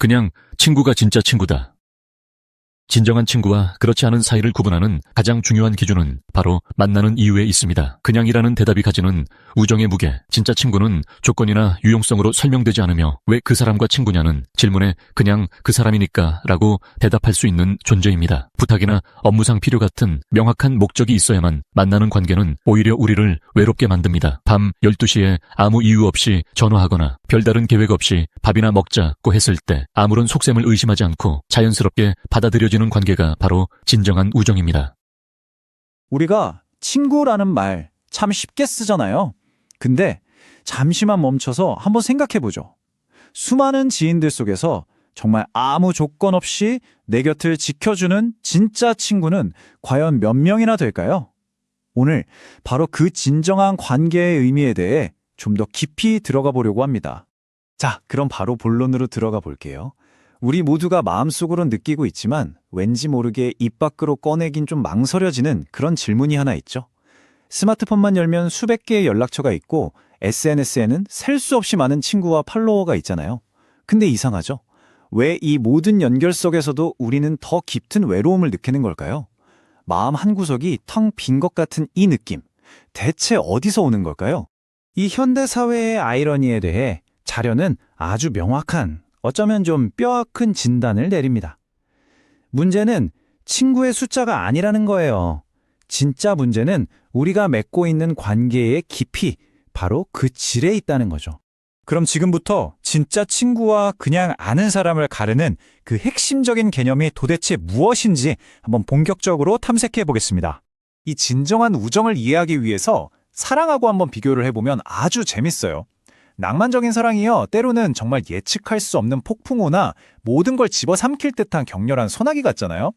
그냥 친구가 진짜 친구다. 진정한 친구와 그렇지 않은 사이를 구분하는 가장 중요한 기준은 바로 만나는 이유에 있습니다. 그냥이라는 대답이 가지는 우정의 무게. 진짜 친구는 조건이나 유용성으로 설명되지 않으며 왜 그 사람과 친구냐는 질문에 그냥 그 사람이니까 라고 대답할 수 있는 존재입니다. 부탁이나 업무상 필요 같은 명확한 목적이 있어야만 만나는 관계는 오히려 우리를 외롭게 만듭니다. 밤 12시에 아무 이유 없이 전화하거나 별다른 계획 없이 밥이나 먹자고 했을 때 아무런 속셈을 의심하지 않고 자연스럽게 받아들여지는 관계가 바로 진정한 우정입니다. 우리가 친구라는 말 참 쉽게 쓰잖아요. 근데 잠시만 멈춰서 한번 생각해보죠. 수많은 지인들 속에서 정말 아무 조건 없이 내 곁을 지켜주는 진짜 친구는 과연 몇 명이나 될까요? 오늘 바로 그 진정한 관계의 의미에 대해 좀 더 깊이 들어가 보려고 합니다. 자, 그럼 바로 본론으로 들어가 볼게요. 우리 모두가 마음속으로 느끼고 있지만 왠지 모르게 입 밖으로 꺼내긴 좀 망설여지는 그런 질문이 하나 있죠. 스마트폰만 열면 수백 개의 연락처가 있고 SNS에는 셀 수 없이 많은 친구와 팔로워가 있잖아요. 근데 이상하죠? 왜 이 모든 연결 속에서도 우리는 더 깊은 외로움을 느끼는 걸까요? 마음 한구석이 텅 빈 것 같은 이 느낌, 대체 어디서 오는 걸까요? 이 현대 사회의 아이러니에 대해 자료는 아주 명확한, 어쩌면 좀 뼈아픈 진단을 내립니다. 문제는 친구의 숫자가 아니라는 거예요. 진짜 문제는 우리가 맺고 있는 관계의 깊이, 바로 그 질에 있다는 거죠. 그럼 지금부터 진짜 친구와 그냥 아는 사람을 가르는 그 핵심적인 개념이 도대체 무엇인지 한번 본격적으로 탐색해 보겠습니다. 이 진정한 우정을 이해하기 위해서 사랑하고 한번 비교를 해보면 아주 재밌어요. 낭만적인 사랑이요, 때로는 정말 예측할 수 없는 폭풍우나 모든 걸 집어삼킬 듯한 격렬한 소나기 같잖아요.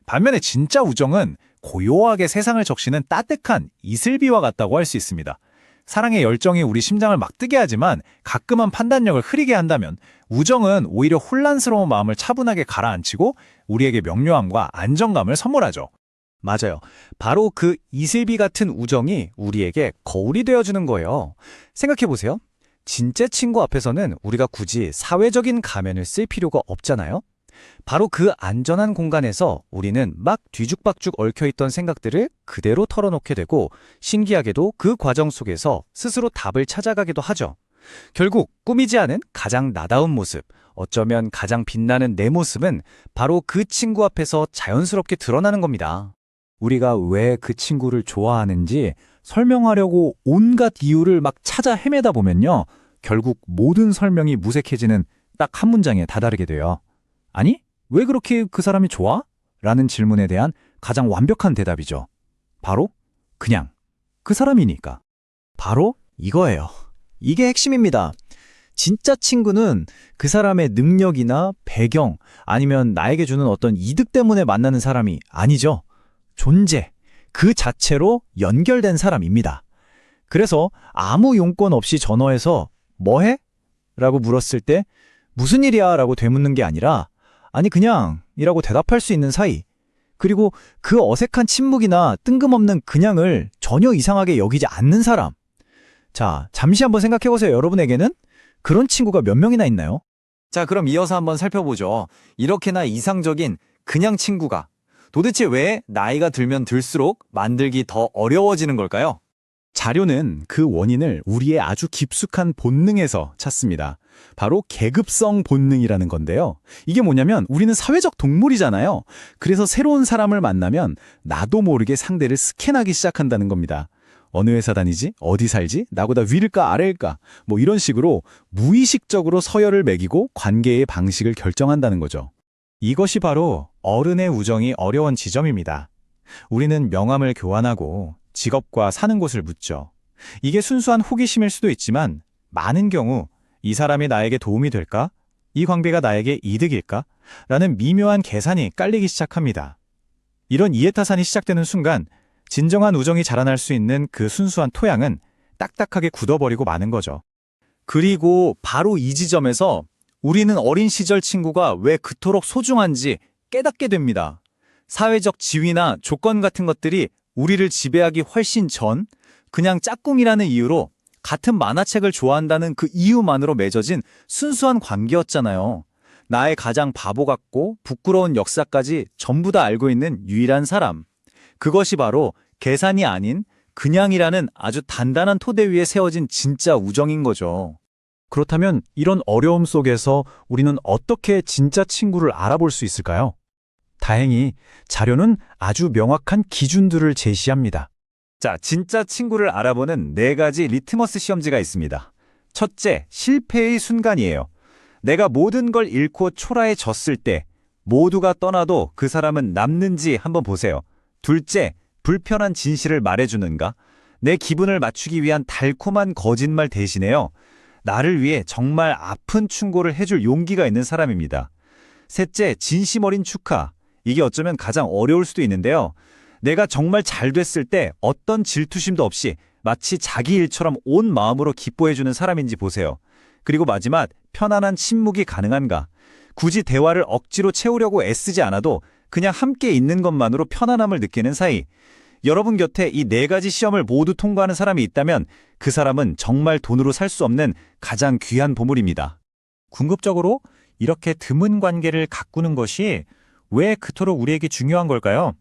반면에 진짜 우정은 고요하게 세상을 적시는 따뜻한 이슬비와 같다고 할 수 있습니다. 사랑의 열정이 우리 심장을 막 뜨게 하지만 가끔은 판단력을 흐리게 한다면, 우정은 오히려 혼란스러운 마음을 차분하게 가라앉히고 우리에게 명료함과 안정감을 선물하죠. 맞아요. 바로 그 이슬비 같은 우정이 우리에게 거울이 되어주는 거예요. 생각해보세요. 진짜 친구 앞에서는 우리가 굳이 사회적인 가면을 쓸 필요가 없잖아요. 바로 그 안전한 공간에서 우리는 막 뒤죽박죽 얽혀있던 생각들을 그대로 털어놓게 되고, 신기하게도 그 과정 속에서 스스로 답을 찾아가기도 하죠. 결국 꾸미지 않은 가장 나다운 모습, 어쩌면 가장 빛나는 내 모습은 바로 그 친구 앞에서 자연스럽게 드러나는 겁니다. 우리가 왜 그 친구를 좋아하는지 설명하려고 온갖 이유를 막 찾아 헤매다 보면요, 결국 모든 설명이 무색해지는 딱 한 문장에 다다르게 돼요. 아니, 왜 그렇게 그 사람이 좋아? 라는 질문에 대한 가장 완벽한 대답이죠. 바로 그냥 그 사람이니까. 바로 이거예요. 이게 핵심입니다. 진짜 친구는 그 사람의 능력이나 배경, 아니면 나에게 주는 어떤 이득 때문에 만나는 사람이 아니죠. 존재, 그 자체로 연결된 사람입니다. 그래서 아무 용건 없이 전화해서 뭐해? 라고 물었을 때 무슨 일이야? 라고 되묻는 게 아니라 아니 그냥 이라고 대답할 수 있는 사이, 그리고 그 어색한 침묵이나 뜬금없는 그냥을 전혀 이상하게 여기지 않는 사람. 자, 잠시 한번 생각해보세요. 여러분에게는 그런 친구가 몇 명이나 있나요? 자, 그럼 이어서 한번 살펴보죠. 이렇게나 이상적인 그냥 친구가 도대체 왜 나이가 들면 들수록 만들기 더 어려워지는 걸까요? 자료는 그 원인을 우리의 아주 깊숙한 본능에서 찾습니다. 바로 계급성 본능이라는 건데요. 이게 뭐냐면 우리는 사회적 동물이잖아요. 그래서 새로운 사람을 만나면 나도 모르게 상대를 스캔하기 시작한다는 겁니다. 어느 회사 다니지? 어디 살지? 나보다 위일까 아래일까? 뭐 이런 식으로 무의식적으로 서열을 매기고 관계의 방식을 결정한다는 거죠. 이것이 바로 어른의 우정이 어려운 지점입니다. 우리는 명함을 교환하고 직업과 사는 곳을 묻죠. 이게 순수한 호기심일 수도 있지만 많은 경우 이 사람이 나에게 도움이 될까? 이 관계가 나에게 이득일까? 라는 미묘한 계산이 깔리기 시작합니다. 이런 이해타산이 시작되는 순간 진정한 우정이 자라날 수 있는 그 순수한 토양은 딱딱하게 굳어버리고 마는 거죠. 그리고 바로 이 지점에서 우리는 어린 시절 친구가 왜 그토록 소중한지 깨닫게 됩니다. 사회적 지위나 조건 같은 것들이 우리를 지배하기 훨씬 전, 그냥 짝꿍이라는 이유로 같은 만화책을 좋아한다는 그 이유만으로 맺어진 순수한 관계였잖아요. 나의 가장 바보 같고 부끄러운 역사까지 전부 다 알고 있는 유일한 사람. 그것이 바로 계산이 아닌 그냥이라는 아주 단단한 토대 위에 세워진 진짜 우정인 거죠. 그렇다면 이런 어려움 속에서 우리는 어떻게 진짜 친구를 알아볼 수 있을까요? 다행히 자료는 아주 명확한 기준들을 제시합니다. 자, 진짜 친구를 알아보는 4가지 리트머스 시험지가 있습니다. 첫째, 실패의 순간이에요. 내가 모든 걸 잃고 초라해졌을 때 모두가 떠나도 그 사람은 남는지 한번 보세요. 둘째, 불편한 진실을 말해주는가? 내 기분을 맞추기 위한 달콤한 거짓말 대신에요. 나를 위해 정말 아픈 충고를 해줄 용기가 있는 사람입니다. 셋째, 진심 어린 축하. 이게 어쩌면 가장 어려울 수도 있는데요. 내가 정말 잘 됐을 때 어떤 질투심도 없이 마치 자기 일처럼 온 마음으로 기뻐해주는 사람인지 보세요. 그리고 마지막, 편안한 침묵이 가능한가? 굳이 대화를 억지로 채우려고 애쓰지 않아도 그냥 함께 있는 것만으로 편안함을 느끼는 사이. 여러분 곁에 이 4가지 시험을 모두 통과하는 사람이 있다면 그 사람은 정말 돈으로 살 수 없는 가장 귀한 보물입니다. 궁극적으로 이렇게 드문 관계를 가꾸는 것이 왜 그토록 우리에게 중요한 걸까요?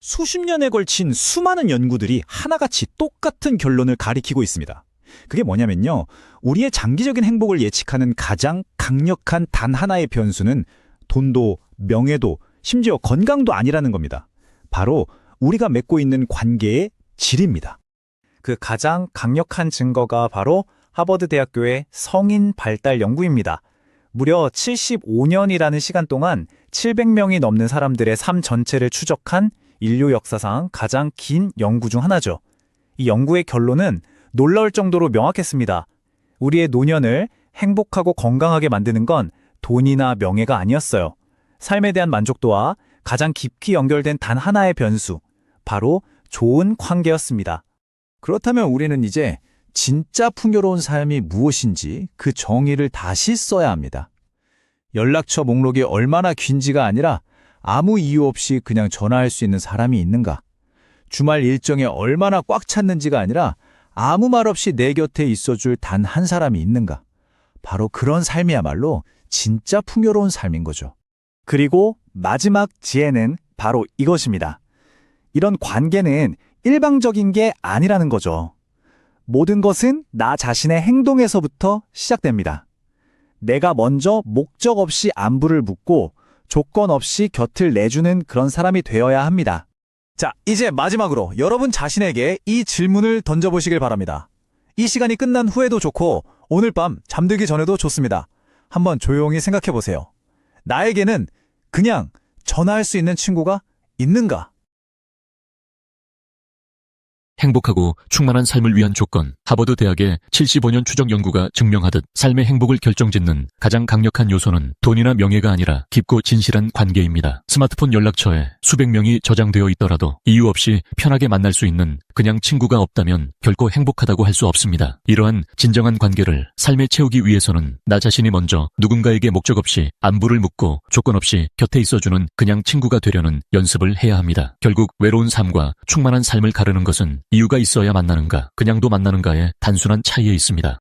수십 년에 걸친 수많은 연구들이 하나같이 똑같은 결론을 가리키고 있습니다. 그게 뭐냐면요. 우리의 장기적인 행복을 예측하는 가장 강력한 단 하나의 변수는 돈도 명예도 심지어 건강도 아니라는 겁니다. 바로 우리가 맺고 있는 관계의 질입니다. 그 가장 강력한 증거가 바로 하버드 대학교의 성인 발달 연구입니다. 무려 75년이라는 시간 동안 700명이 넘는 사람들의 삶 전체를 추적한 인류 역사상 가장 긴 연구 중 하나죠. 이 연구의 결론은 놀라울 정도로 명확했습니다. 우리의 노년을 행복하고 건강하게 만드는 건 돈이나 명예가 아니었어요. 삶에 대한 만족도와 가장 깊이 연결된 단 하나의 변수, 바로 좋은 관계였습니다. 그렇다면 우리는 이제 진짜 풍요로운 삶이 무엇인지 그 정의를 다시 써야 합니다. 연락처 목록이 얼마나 긴지가 아니라 아무 이유 없이 그냥 전화할 수 있는 사람이 있는가? 주말 일정이 얼마나 꽉 찼는지가 아니라 아무 말 없이 내 곁에 있어줄 단 한 사람이 있는가? 바로 그런 삶이야말로 진짜 풍요로운 삶인 거죠. 그리고 마지막 지혜는 바로 이것입니다. 이런 관계는 일방적인 게 아니라는 거죠. 모든 것은 나 자신의 행동에서부터 시작됩니다. 내가 먼저 목적 없이 안부를 묻고 조건 없이 곁을 내주는 그런 사람이 되어야 합니다. 자, 이제 마지막으로 여러분 자신에게 이 질문을 던져보시길 바랍니다. 이 시간이 끝난 후에도 좋고 오늘 밤 잠들기 전에도 좋습니다. 한번 조용히 생각해 보세요. 나에게는 그냥 전화할 수 있는 친구가 있는가? 행복하고 충만한 삶을 위한 조건. 하버드 대학의 75년 추적 연구가 증명하듯 삶의 행복을 결정짓는 가장 강력한 요소는 돈이나 명예가 아니라 깊고 진실한 관계입니다. 스마트폰 연락처에 수백 명이 저장되어 있더라도 이유 없이 편하게 만날 수 있는 그냥 친구가 없다면 결코 행복하다고 할 수 없습니다. 이러한 진정한 관계를 삶에 채우기 위해서는 나 자신이 먼저 누군가에게 목적 없이 안부를 묻고 조건 없이 곁에 있어주는 그냥 친구가 되려는 연습을 해야 합니다. 결국 외로운 삶과 충만한 삶을 가르는 것은 이유가 있어야 만나는가, 그냥도 만나는가의 단순한 차이에 있습니다.